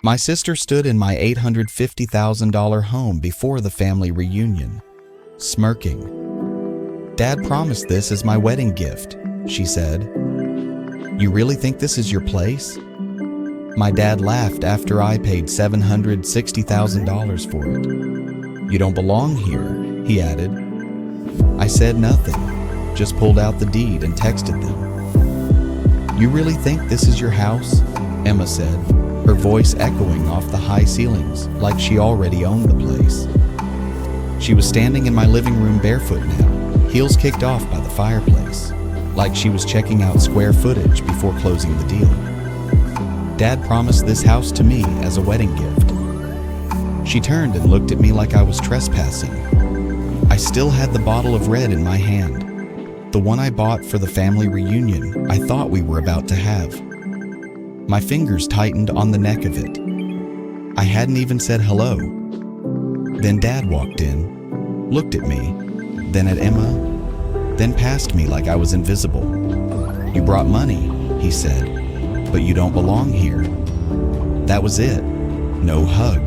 My sister stood in my $850,000 home before the family reunion, smirking. "Dad promised this as my wedding gift," she said. "You really think this is your place?" My dad laughed after I paid $760,000 for it. "You don't belong here," he added. I said nothing, just pulled out the deed and texted them. "You really think this is your house?" Emma said, her voice echoing off the high ceilings like she already owned the place. She was standing in my living room barefoot now, heels kicked off by the fireplace, like she was checking out square footage before closing the deal. "Dad promised this house to me as a wedding gift." She turned and looked at me like I was trespassing. I still had the bottle of red in my hand, the one I bought for the family reunion I thought we were about to have. My fingers tightened on the neck of it. I hadn't even said hello. Then Dad walked in, looked at me, then at Emma, then past me like I was invisible. "You brought money," he said, "but you don't belong here." That was it. No hug.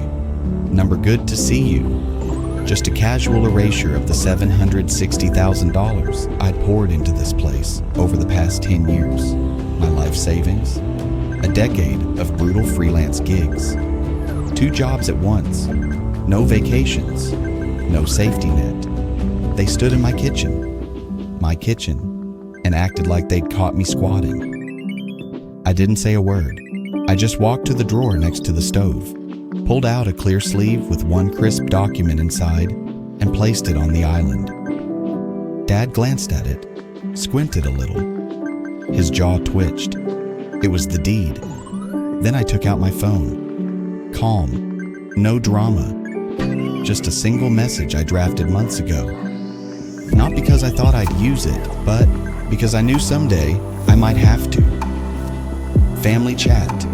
Number good to see you. Just a casual erasure of the $760,000 I'd poured into this place over the past 10 years. My life savings. A decade of brutal freelance gigs. 2 jobs at once. No vacations. No safety net. They stood in my kitchen, and acted like they'd caught me squatting. I didn't say a word. I just walked to the drawer next to the stove, pulled out a clear sleeve with one crisp document inside, and placed it on the island. Dad glanced at it, squinted a little. His jaw twitched. It was the deed. Then I took out my phone. Calm, no drama. Just a single message I drafted months ago. Not because I thought I'd use it, but because I knew someday I might have to. Family chat.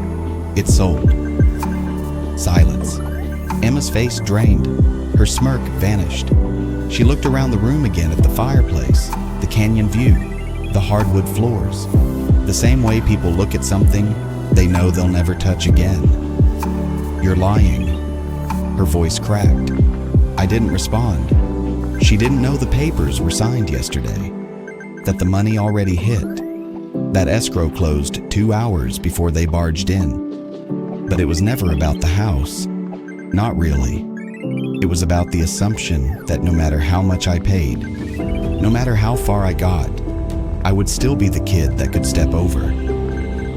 It sold. Silence. Emma's face drained. Her smirk vanished. She looked around the room again at the fireplace, the canyon view, the hardwood floors. The same way people look at something they know they'll never touch again. "You're lying." Her voice cracked. I didn't respond. She didn't know the papers were signed yesterday, that the money already hit, that escrow closed 2 hours before they barged in. But it was never about the house. Not really. It was about the assumption that no matter how much I paid, no matter how far I got, I would still be the kid that could step over.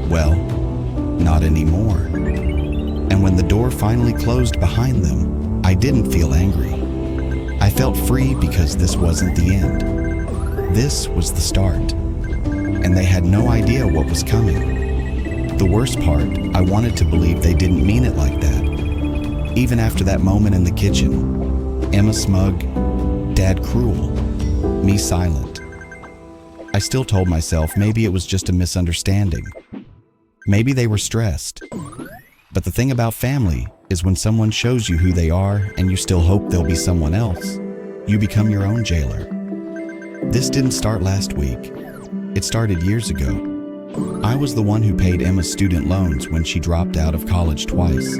Well, not anymore. And when the door finally closed behind them, I didn't feel angry. I felt free because this wasn't the end. This was the start. And they had no idea what was coming. The worst part, I wanted to believe they didn't mean it like that. Even after that moment in the kitchen, Emma smug, Dad cruel, me silent. I still told myself maybe it was just a misunderstanding. Maybe they were stressed. But the thing about family is when someone shows you who they are and you still hope they'll be someone else, you become your own jailer. This didn't start last week. It started years ago. I was the one who paid Emma's student loans when she dropped out of college twice.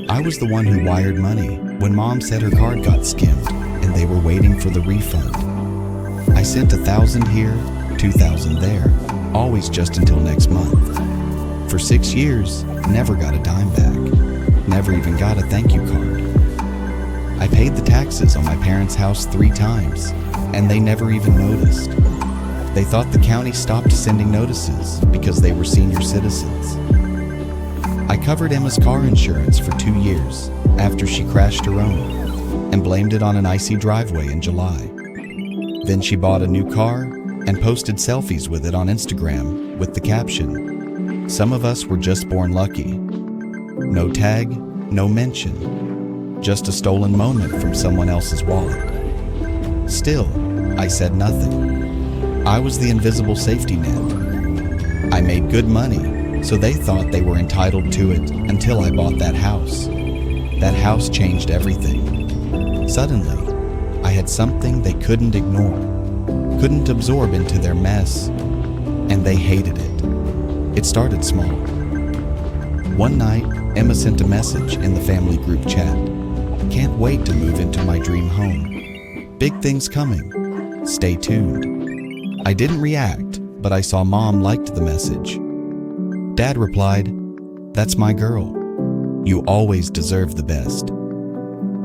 I was the one who wired money when Mom said her card got skimmed and they were waiting for the refund. I sent 1,000 here, 2,000 there, always just until next month. For 6 years, never got a dime back, never even got a thank you card. I paid the taxes on my parents' house 3 times, and they never even noticed. They thought the county stopped sending notices because they were senior citizens. I covered Emma's car insurance for 2 years after she crashed her own and blamed it on an icy driveway in July. Then she bought a new car and posted selfies with it on Instagram with the caption, "Some of us were just born lucky." No tag, no mention, just a stolen moment from someone else's wallet. Still, I said nothing. I was the invisible safety net. I made good money, so they thought they were entitled to it until I bought that house. That house changed everything. Suddenly, I had something they couldn't ignore, couldn't absorb into their mess, and they hated it. It started small. One night, Emma sent a message in the family group chat. "Can't wait to move into my dream home. Big things coming. Stay tuned." I didn't react, but I saw Mom liked the message. Dad replied, "That's my girl. You always deserve the best."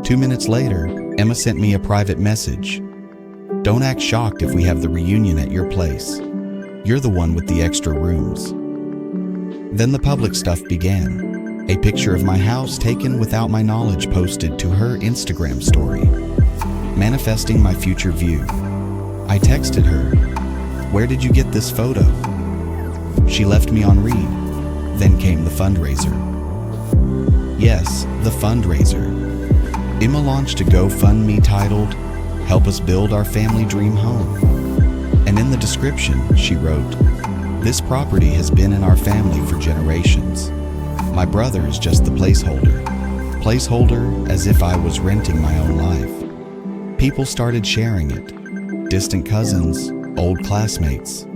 2 minutes later, Emma sent me a private message. "Don't act shocked if we have the reunion at your place. You're the one with the extra rooms." Then the public stuff began. A picture of my house taken without my knowledge posted to her Instagram story, manifesting my future view. I texted her, "Where did you get this photo?" She left me on read. Then came the fundraiser. Yes, the fundraiser. Emma launched a GoFundMe titled, "Help us build our family dream home." And in the description, she wrote, "This property has been in our family for generations. My brother is just the placeholder. Placeholder as if I was renting my own life." People started sharing it. Distant cousins, old classmates.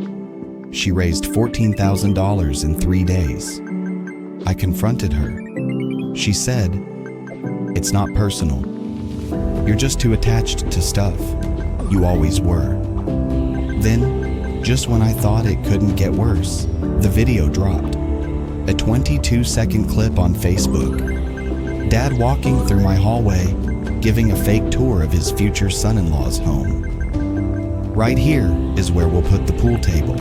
She raised $14,000 in 3 days. I confronted her. She said, "It's not personal. You're just too attached to stuff. You always were." Then, just when I thought it couldn't get worse, the video dropped. A 22-second clip on Facebook. Dad walking through my hallway, giving a fake tour of his future son-in-law's home. "Right here is where we'll put the pool table.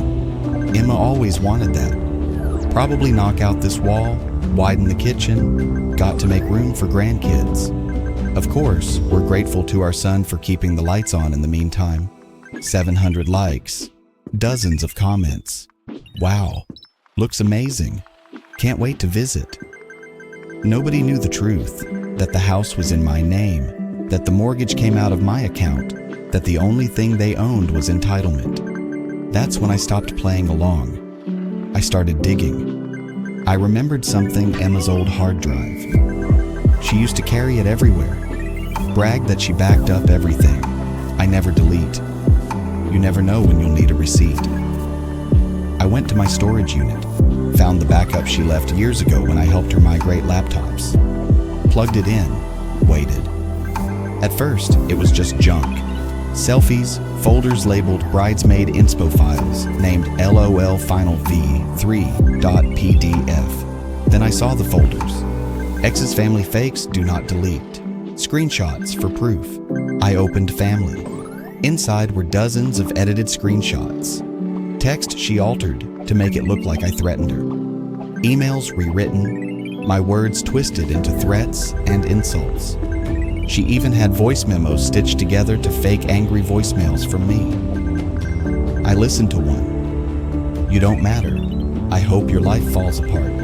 Emma always wanted that. Probably knock out this wall, widen the kitchen, got to make room for grandkids. Of course, we're grateful to our son for keeping the lights on in the meantime." 700 likes, dozens of comments. "Wow, looks amazing. Can't wait to visit." Nobody knew the truth, that the house was in my name, that the mortgage came out of my account, that the only thing they owned was entitlement. That's when I stopped playing along. I started digging. I remembered something, Emma's old hard drive. She used to carry it everywhere, bragged that she backed up everything. I never delete. You never know when you'll need a receipt. I went to my storage unit, found the backup she left years ago when I helped her migrate laptops. Plugged it in, waited. At first, it was just junk. Selfies, folders labeled bridesmaid inspo files named LOL Final V3.pdf. Then I saw the folders. Ex's family fakes do not delete. Screenshots for proof. I opened family. Inside were dozens of edited screenshots. Text she altered to make it look like I threatened her. Emails rewritten. My words twisted into threats and insults. She even had voice memos stitched together to fake angry voicemails from me. I listened to one. "You don't matter. I hope your life falls apart."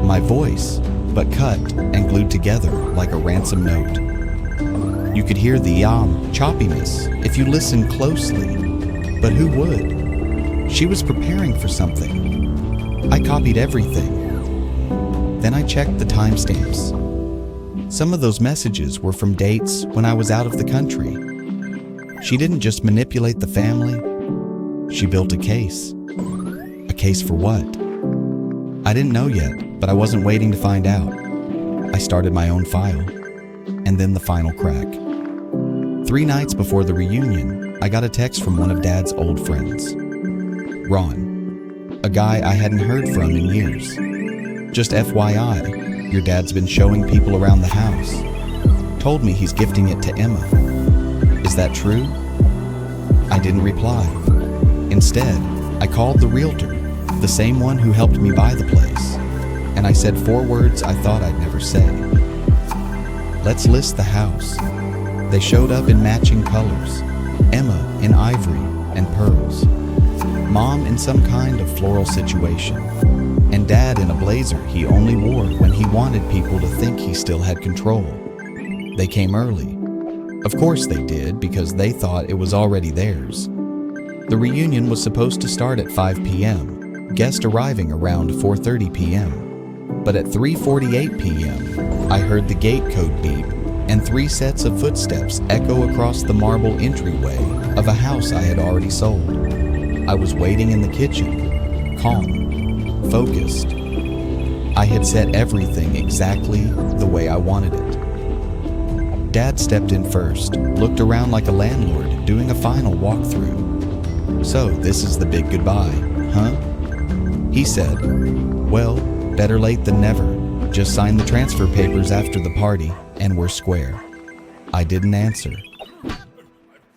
My voice, but cut and glued together like a ransom note. You could hear the choppiness if you listened closely, but who would? She was preparing for something. I copied everything. Then I checked the timestamps. Some of those messages were from dates when I was out of the country. She didn't just manipulate the family. She built a case. A case for what? I didn't know yet, but I wasn't waiting to find out. I started my own file. And then the final crack. 3 nights before the reunion, I got a text from one of Dad's old friends. Ron, a guy I hadn't heard from in years. "Just FYI, your dad's been showing people around the house. Told me he's gifting it to Emma. Is that true?" I didn't reply. Instead, I called the realtor, the same one who helped me buy the place, and I said 4 words I thought I'd never say. "Let's list the house." They showed up in matching colors, Emma in ivory and pearls, Mom in some kind of floral situation, and Dad in a blazer he only wore when he wanted people to think he still had control. They came early. Of course they did, because they thought it was already theirs. The reunion was supposed to start at 5 p.m., guests arriving around 4:30 p.m. But at 3:48 p.m., I heard the gate code beep and 3 sets of footsteps echo across the marble entryway of a house I had already sold. I was waiting in the kitchen, calm, focused. I had set everything exactly the way I wanted it. Dad stepped in first, looked around like a landlord doing a final walkthrough. "So, this is the big goodbye, huh?" He said. "Well, better late than never. Just sign the transfer papers after the party, and we're square." I didn't answer.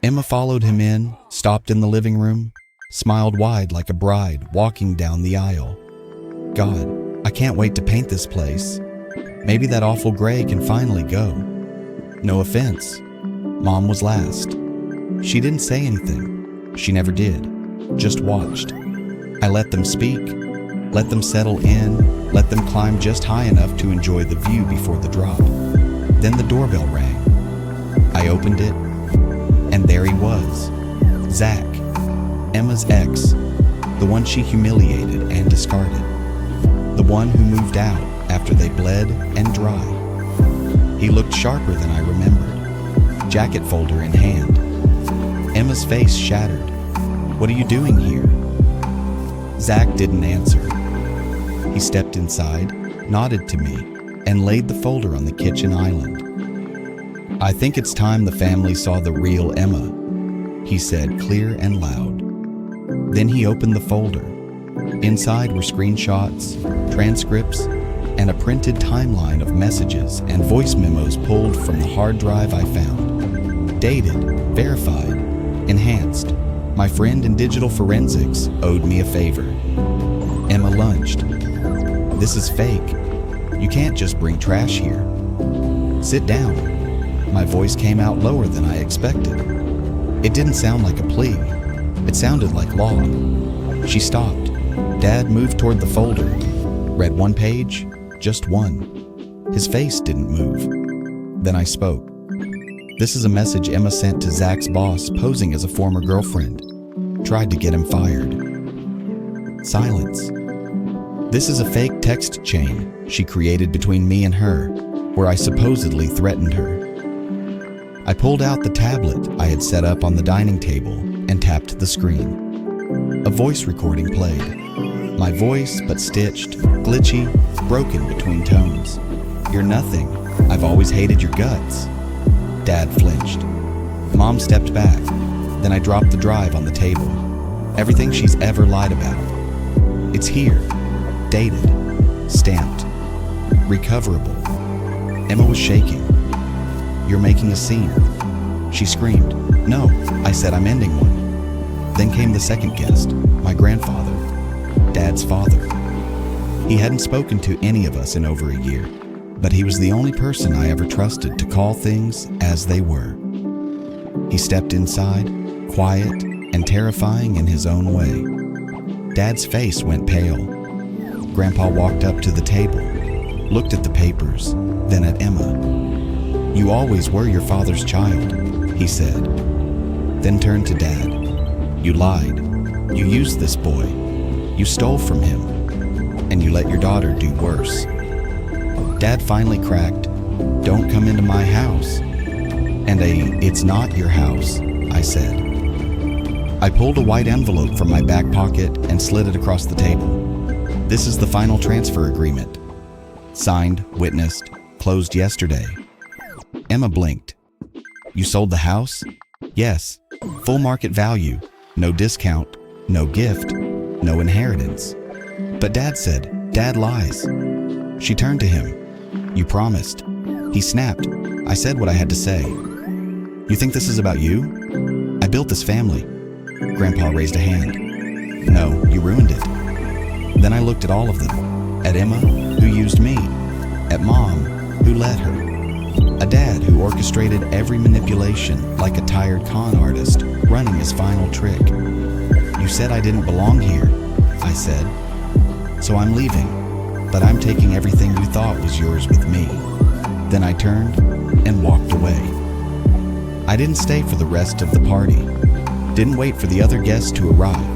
Emma followed him in, stopped in the living room, smiled wide like a bride walking down the aisle. "God, I can't wait to paint this place. Maybe that awful gray can finally go." No offense. Mom was last. She didn't say anything. She never did. Just watched. I let them speak, let them settle in, let them climb just high enough to enjoy the view before the drop. Then the doorbell rang. I opened it, and there he was. Zach, Emma's ex, the one she humiliated and discarded. The one who moved out after they bled and dry. He looked sharper than I remembered, jacket folder in hand. Emma's face shattered. "What are you doing here?" Zach didn't answer. He stepped inside, nodded to me, and laid the folder on the kitchen island. "I think it's time the family saw the real Emma," he said clear and loud. Then he opened the folder. Inside were screenshots, transcripts, and a printed timeline of messages and voice memos pulled from the hard drive I found. Dated, verified, enhanced. My friend in digital forensics owed me a favor. Emma lunged. "This is fake. You can't just bring trash here. Sit down." My voice came out lower than I expected. It didn't sound like a plea. It sounded like law. She stopped. Dad moved toward the folder, read one page, just one. His face didn't move. Then I spoke. "This is a message Emma sent to Zach's boss posing as a former girlfriend. Tried to get him fired." Silence. "This is a fake text chain she created between me and her, where I supposedly threatened her." I pulled out the tablet I had set up on the dining table and tapped the screen. A voice recording played. My voice, but stitched, glitchy, broken between tones. "You're nothing. I've always hated your guts." Dad flinched. Mom stepped back. Then I dropped the drive on the table. Everything she's ever lied about. It's here. Dated. Stamped. Recoverable. Emma was shaking. "You're making a scene." She screamed. "No," I said, "I'm ending one." Then came the second guest, my grandfather, Dad's father. He hadn't spoken to any of us in over a year, but he was the only person I ever trusted to call things as they were. He stepped inside, quiet and terrifying in his own way. Dad's face went pale. Grandpa walked up to the table, looked at the papers, then at Emma. "You always were your father's child," he said. Then turned to Dad. "You lied. You used this boy. You stole from him. And you let your daughter do worse." Dad finally cracked, "Don't come into my house." And "It's not your house," I said. I pulled a white envelope from my back pocket and slid it across the table. "This is the final transfer agreement. Signed, witnessed, closed yesterday." Emma blinked. "You sold the house?" "Yes. Full market value. No discount. No gift. No inheritance." "But Dad said." "Dad lies." She turned to him. "You promised." He snapped. I said what I had to say. "You think this is about you? I built this family." Grandpa raised a hand. "No, you ruined it." Then I looked at all of them. At Emma, who used me. At Mom, who let her. A dad who orchestrated every manipulation like a tired con artist running his final trick. "You said I didn't belong here," I said. "So I'm leaving, but I'm taking everything you thought was yours with me." Then I turned and walked away. I didn't stay for the rest of the party. Didn't wait for the other guests to arrive.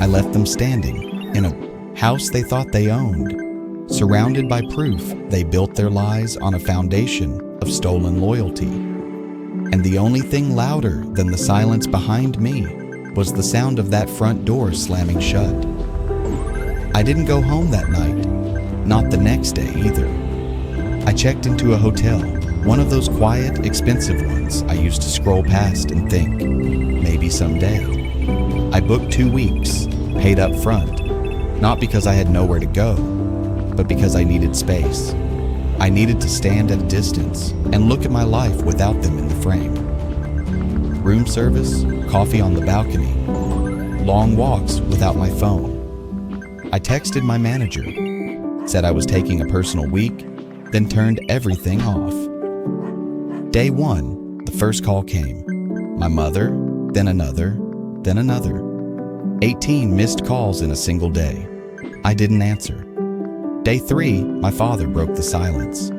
I left them standing in a house they thought they owned, surrounded by proof they built their lies on a foundation of stolen loyalty. And the only thing louder than the silence behind me was the sound of that front door slamming shut. I didn't go home that night. Not the next day either. I checked into a hotel, one of those quiet, expensive ones I used to scroll past and think, maybe someday. I booked 2 weeks, paid up front, not because I had nowhere to go, but because I needed space. I needed to stand at a distance and look at my life without them in the frame. Room service, coffee on the balcony, long walks without my phone. I texted my manager, said I was taking a personal week, then turned everything off. Day 1, the first call came. My mother, then another, then another. 18 missed calls in a single day. I didn't answer. Day 3, my father broke the silence.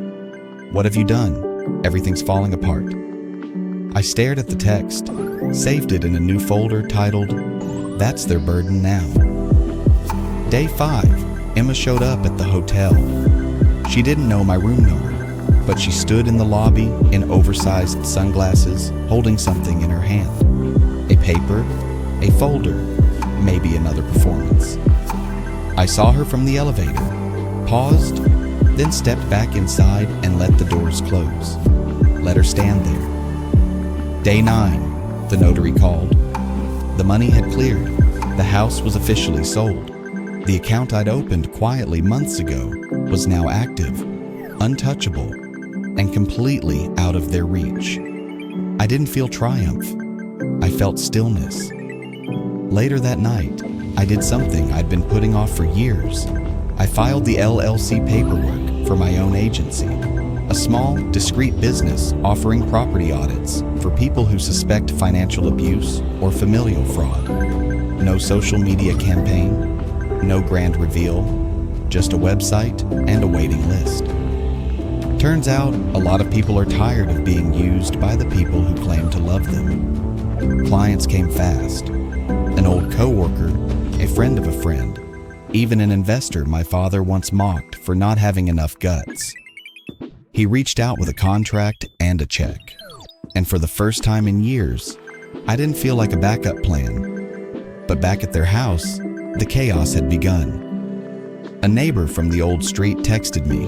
What have you done? Everything's falling apart. I stared at the text, saved it in a new folder titled, That's Their Burden Now. Day 5, Emma showed up at the hotel. She didn't know my room number, but she stood in the lobby in oversized sunglasses, holding something in her hand. A paper, a folder, maybe another performance. I saw her from the elevator, paused, then stepped back inside and let the doors close. Let her stand there. Day 9, the notary called. The money had cleared. The house was officially sold. The account I'd opened quietly months ago was now active, untouchable, and completely out of their reach. I didn't feel triumph. I felt stillness. Later that night, I did something I'd been putting off for years. I filed the LLC paperwork for my own agency, a small, discreet business offering property audits for people who suspect financial abuse or familial fraud. No social media campaign, no grand reveal, just a website and a waiting list. Turns out, a lot of people are tired of being used by the people who claim to love them. Clients came fast. An old coworker, a friend of a friend, even an investor my father once mocked for not having enough guts. He reached out with a contract and a check. And for the first time in years, I didn't feel like a backup plan. But back at their house, the chaos had begun. A neighbor from the old street texted me.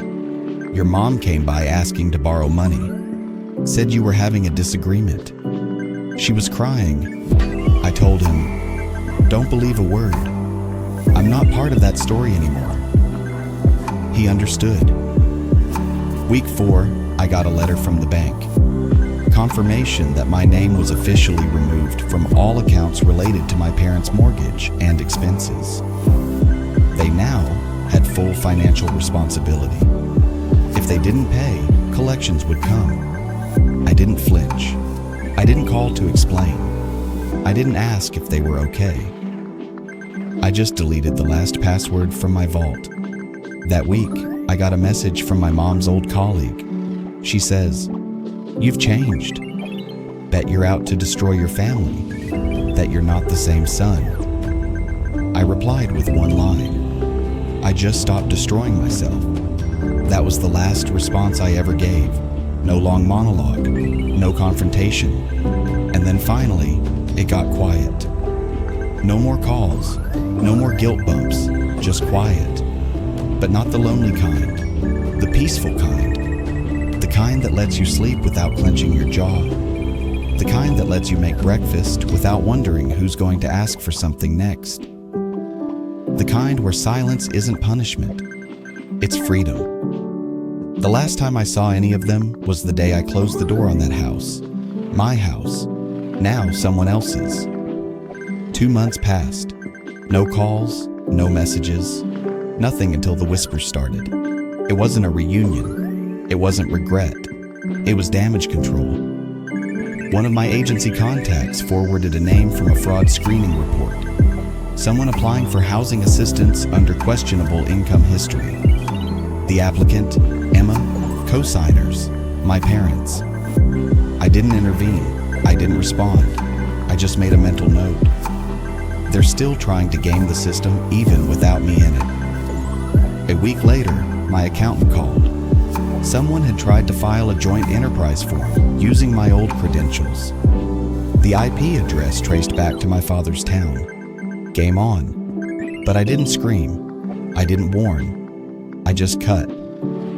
Your mom came by asking to borrow money. Said you were having a disagreement. She was crying. I told him, don't believe a word. I'm not part of that story anymore. He understood. Week 4, I got a letter from the bank. Confirmation that my name was officially removed from all accounts related to my parents' mortgage and expenses. They now had full financial responsibility. If they didn't pay, collections would come. I didn't flinch. I didn't call to explain. I didn't ask if they were okay. I just deleted the last password from my vault. That week, I got a message from my mom's old colleague. She says, "You've changed. Bet you're out to destroy your family, that you're not the same son." I replied with one line. I just stopped destroying myself. That was the last response I ever gave. No long monologue, no confrontation. And then finally, it got quiet. No more calls, no more guilt bumps, just quiet. But not the lonely kind, the peaceful kind. The kind that lets you sleep without clenching your jaw. The kind that lets you make breakfast without wondering who's going to ask for something next. The kind where silence isn't punishment, it's freedom. The last time I saw any of them was the day I closed the door on that house. My house, now someone else's. 2 months passed. No calls, no messages, nothing until the whispers started. It wasn't a reunion. It wasn't regret. It was damage control. One of my agency contacts forwarded a name from a fraud screening report. Someone applying for housing assistance under questionable income history. The applicant, Emma, co-signers, my parents. I didn't intervene. I didn't respond. I just made a mental note. They're still trying to game the system even without me in it. A week later, my accountant called. Someone had tried to file a joint enterprise form using my old credentials. The IP address traced back to my father's town. Game on. But I didn't scream. I didn't warn. I just cut,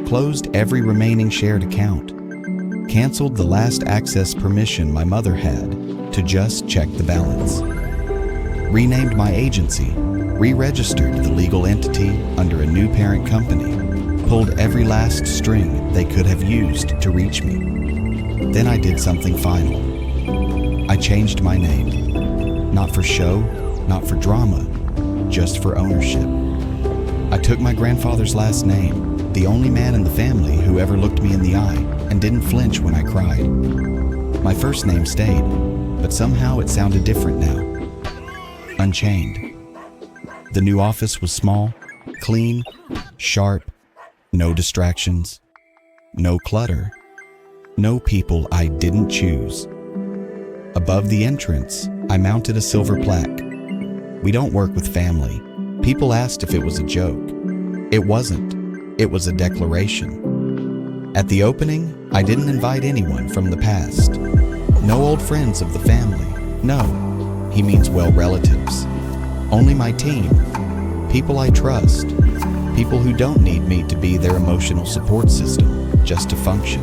closed every remaining shared account, canceled the last access permission my mother had to just check the balance, renamed my agency, re-registered the legal entity under a new parent company, pulled every last string they could have used to reach me. Then I did something final. I changed my name. Not for show, not for drama, just for ownership. I took my grandfather's last name, the only man in the family who ever looked me in the eye and didn't flinch when I cried. My first name stayed, but somehow it sounded different now. Unchained. The new office was small, clean, sharp, no distractions, no clutter, no people I didn't choose. Above the entrance, I mounted a silver plaque. We don't work with family. People asked if it was a joke. It wasn't. It was a declaration. At the opening, I didn't invite anyone from the past. No old friends of the family. No, he means well relatives. Only my team. People I trust. People who don't need me to be their emotional support system, just to function.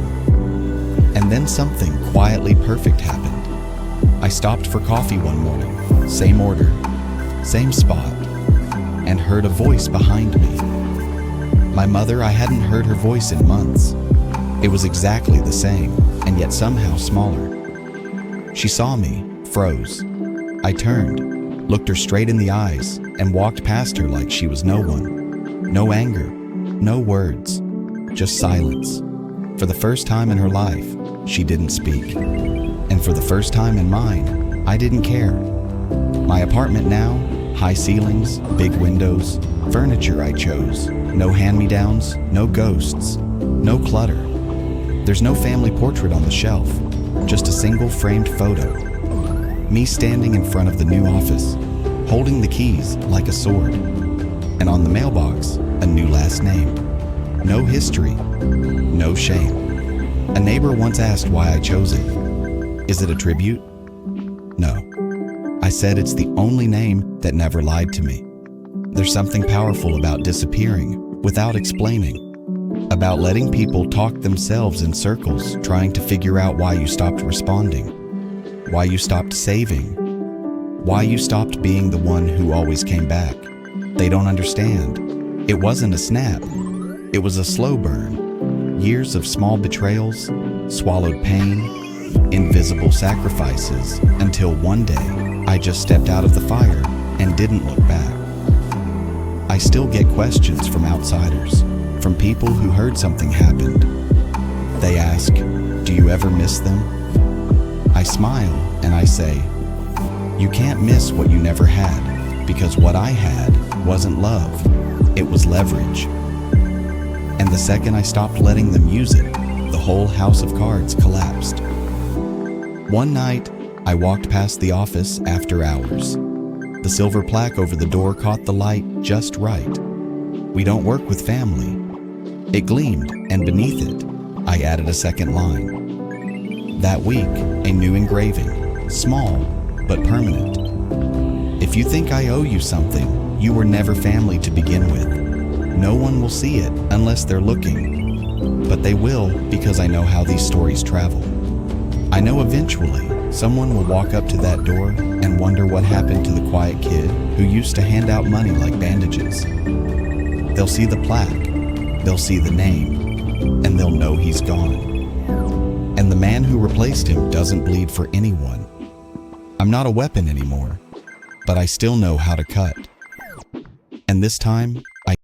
And then something quietly perfect happened. I stopped for coffee one morning, same order, same spot, and heard a voice behind me. My mother, I hadn't heard her voice in months. It was exactly the same, and yet somehow smaller. She saw me, froze. I turned, looked her straight in the eyes, and walked past her like she was no one. No anger, no words, just silence. For the first time in her life, she didn't speak. And for the first time in mine, I didn't care. My apartment now, high ceilings, big windows, furniture I chose, no hand-me-downs, no ghosts, no clutter. There's no family portrait on the shelf, just a single framed photo. Me standing in front of the new office, holding the keys like a sword. And on the mailbox, a new last name. No history, no shame. A neighbor once asked why I chose it. Is it a tribute? No. I said it's the only name that never lied to me. There's something powerful about disappearing without explaining, about letting people talk themselves in circles, trying to figure out why you stopped responding, why you stopped saving, why you stopped being the one who always came back. They don't understand. It wasn't a snap. It was a slow burn. Years of small betrayals, swallowed pain, invisible sacrifices, until one day I just stepped out of the fire and didn't look back. I still get questions from outsiders, from people who heard something happened. They ask, "Do you ever miss them?" I smile and I say, "You can't miss what you never had, because what I had wasn't love, it was leverage." And the second I stopped letting them use it, the whole house of cards collapsed. One night, I walked past the office after hours. The silver plaque over the door caught the light just right. We don't work with family. It gleamed, and beneath it, I added a second line. That week, a new engraving, small but permanent. If you think I owe you something, you were never family to begin with. No one will see it unless they're looking, but they will because I know how these stories travel. I know eventually someone will walk up to that door and wonder what happened to the quiet kid who used to hand out money like bandages. They'll see the plaque, they'll see the name, and they'll know he's gone. And the man who replaced him doesn't bleed for anyone. I'm not a weapon anymore, but I still know how to cut. And this time,